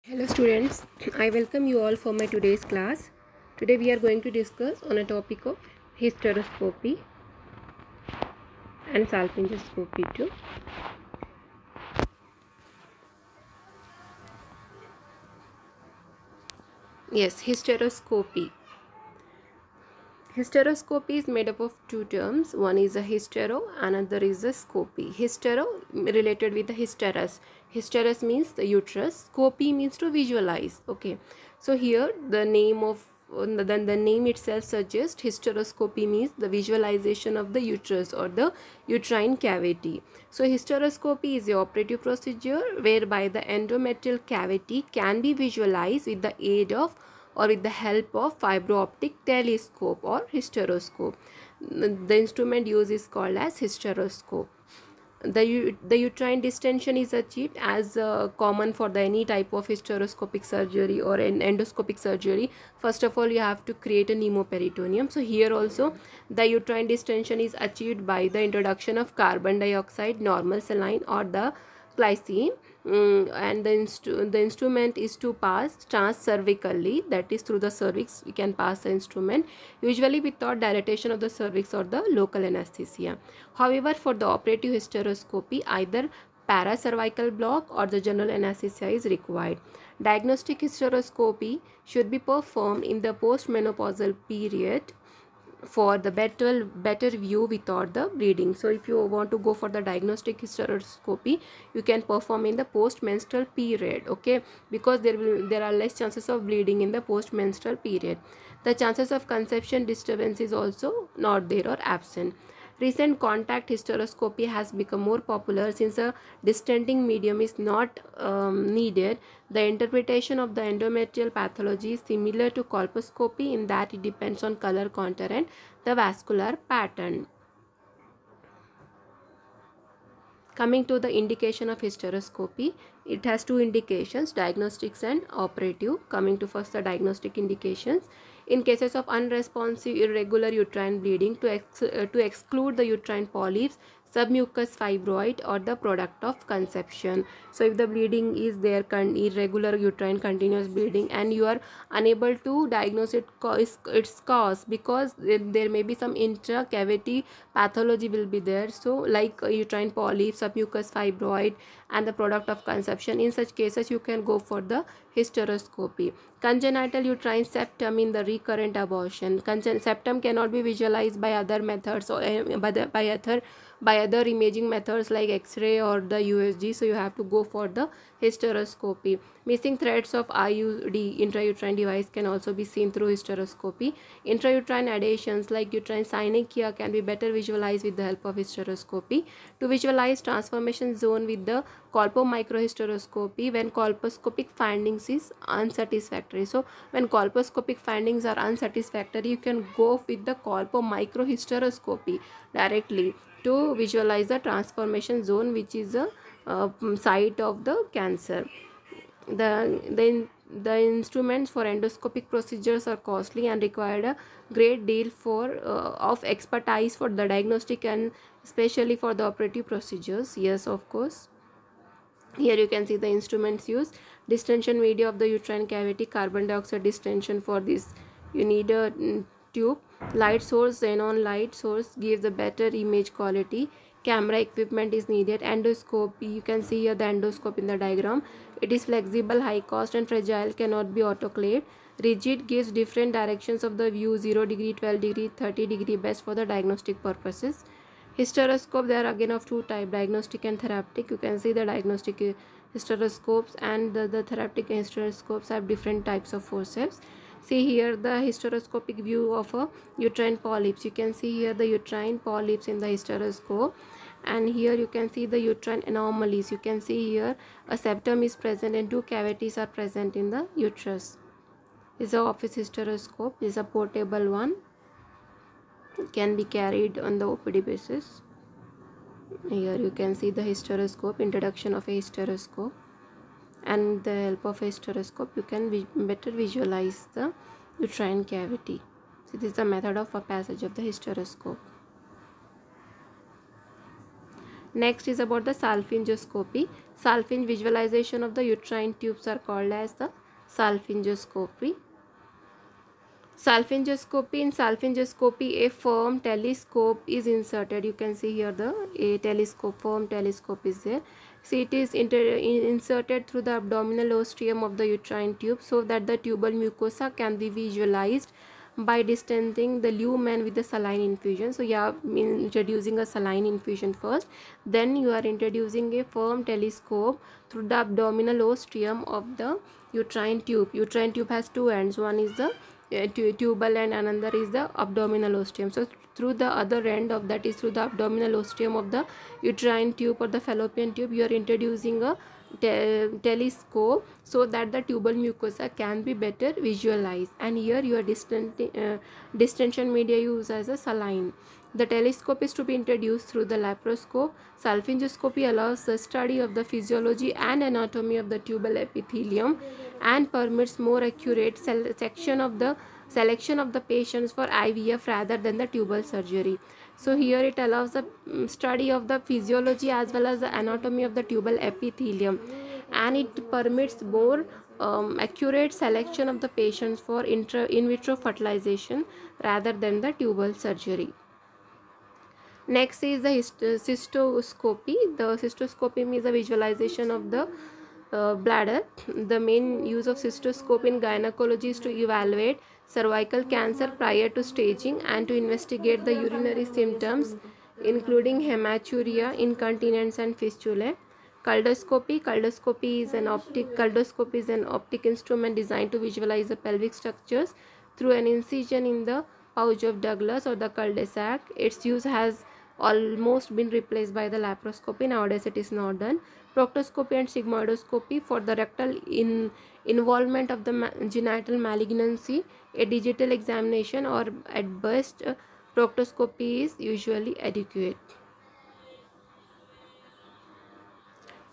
Hello students, I welcome you all for my today's class. Today we are going to discuss on a topic of hysteroscopy and salpingoscopy too. Yes, hysteroscopy. Hysteroscopy is made up of two terms. One is a hystero, another is a scopy. Hystero related with the hysterus. Hysterus means the uterus. Scopy means to visualize. Okay. So here the name itself suggests hysteroscopy means the visualization of the uterus or the uterine cavity. So hysteroscopy is the operative procedure whereby the endometrial cavity can be visualized with the aid of or with the help of fiber optic telescope or hysteroscope. The instrument used is called as hysteroscope. The uterine distension is achieved as common for the any type of hysteroscopic surgery or an endoscopic surgery. First of all, you have to create a pneumoperitoneum. So here also the uterine distension is achieved by the introduction of carbon dioxide, normal saline or the glycine. And the instrument is to pass transcervically, that is through the cervix we can pass the instrument, usually without dilatation of the cervix or the local anesthesia. However, for the operative hysteroscopy, either paracervical block or the general anesthesia is required. Diagnostic hysteroscopy should be performed in the postmenopausal period for the better view without the bleeding. So if you want to go for the diagnostic hysteroscopy, you can perform in the postmenstrual period, okay, because there are less chances of bleeding in the postmenstrual period. The chances of conception disturbance is also not there or absent. Recent contact hysteroscopy has become more popular since a distenting medium is not needed. The interpretation of the endometrial pathology is similar to colposcopy in that it depends on color contour and the vascular pattern. Coming to the indication of hysteroscopy, it has two indications, diagnostics and operative. Coming to first the diagnostic indications. In cases of unresponsive irregular uterine bleeding, to exclude the uterine polyps, submucous fibroid or the product of conception. So if the bleeding is there, irregular uterine continuous bleeding, and you are unable to diagnose its cause because there may be some intra-cavity pathology will be there, so like uterine polyp, submucous fibroid and the product of conception, in such cases you can go for the hysteroscopy. Congenital uterine septum in the recurrent abortion. Septum cannot be visualized by other methods or by other imaging methods like X-ray or the USG, so you have to go for the hysteroscopy. Missing threads of IUD, intrauterine device, can also be seen through hysteroscopy. Intrauterine adhesions like uterine synechia can be better visualized with the help of hysteroscopy. To visualize transformation zone with the colpomicrohysteroscopy when colposcopic findings is unsatisfactory. So when colposcopic findings are unsatisfactory, you can go with the colpomicrohysteroscopy directly to visualize the transformation zone, which is a site of the cancer. The instruments for endoscopic procedures are costly and required a great deal of expertise for the diagnostic and especially for the operative procedures. Yes, of course. Here you can see the instruments used. Distension media of the uterine cavity, carbon dioxide distension. For this you need a tube. Light source, xenon light source gives a better image quality. Camera equipment is needed. Endoscope, you can see here the endoscope in the diagram. It is flexible, high cost and fragile, cannot be autoclaved. Rigid gives different directions of the view, 0 degree, 12 degree, 30 degree, best for the diagnostic purposes. Hysteroscope, there are again of two type, diagnostic and therapeutic. You can see the diagnostic hysteroscopes and the therapeutic hysteroscopes have different types of forceps. See here the hysteroscopic view of a uterine polyps. You can see here the uterine polyps in the hysteroscope, and here you can see the uterine anomalies. You can see here a septum is present and two cavities are present in the uterus. This is a office hysteroscope. This is a portable one, can be carried on the OPD basis. Here you can see the hysteroscope, introduction of a hysteroscope, and the help of a hysteroscope you can better visualize the uterine cavity. So this is the method of a passage of the hysteroscope. Next is about the salpingoscopy. Salpinge visualization of the uterine tubes are called as the salpingoscopy. Salpingoscopy. In salpingoscopy, a firm telescope is inserted. You can see here the firm telescope is there. See, it is inserted through the abdominal ostium of the uterine tube so that the tubal mucosa can be visualized by distancing the lumen with the saline infusion. So you are introducing a saline infusion first, then you are introducing a firm telescope through the abdominal ostium of the uterine tube. Uterine tube has two ends, one is the tubal and another is the abdominal ostium. So through the other end of that is through the abdominal ostium of the uterine tube or the fallopian tube, you are introducing a telescope so that the tubal mucosa can be better visualized, and here you are distension media used as a saline. The telescope is to be introduced through the laparoscope. Salpingoscopy allows the study of the physiology and anatomy of the tubal epithelium and permits more accurate selection of the patients for IVF rather than the tubal surgery. So here it allows the study of the physiology as well as the anatomy of the tubal epithelium, and it permits more accurate selection of the patients for in vitro fertilization rather than the tubal surgery. Next is the cystoscopy. The cystoscopy means the visualization of the bladder. The main use of cystoscope in gynecology is to evaluate cervical cancer prior to staging and to investigate the urinary symptoms including hematuria, incontinence and fistulae. Culdoscopy is an optic instrument designed to visualize the pelvic structures through an incision in the pouch of Douglas or the cul-de-sac. Its use has almost been replaced by the laparoscopy. Nowadays it is not done. Proctoscopy and sigmoidoscopy for the rectal involvement of the genital malignancy. A digital examination or at best proctoscopy is usually adequate.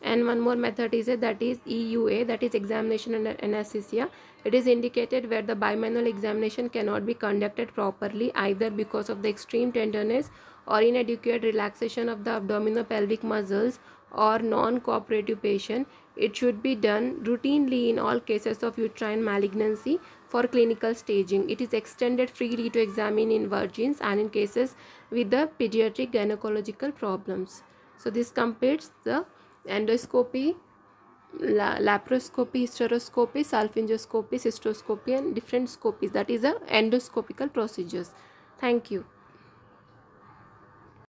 And one more method is that is EUA, that is examination under anesthesia. It is indicated where the bimanual examination cannot be conducted properly either because of the extreme tenderness or inadequate relaxation of the abdominopelvic muscles or non-cooperative patient. It should be done routinely in all cases of uterine malignancy for clinical staging. It is extended freely to examine in virgins and in cases with the pediatric gynecological problems. So this completes the endoscopy, laparoscopy, hysteroscopy, salpingoscopy, cystoscopy and different scopies, that is the endoscopical procedures. Thank you.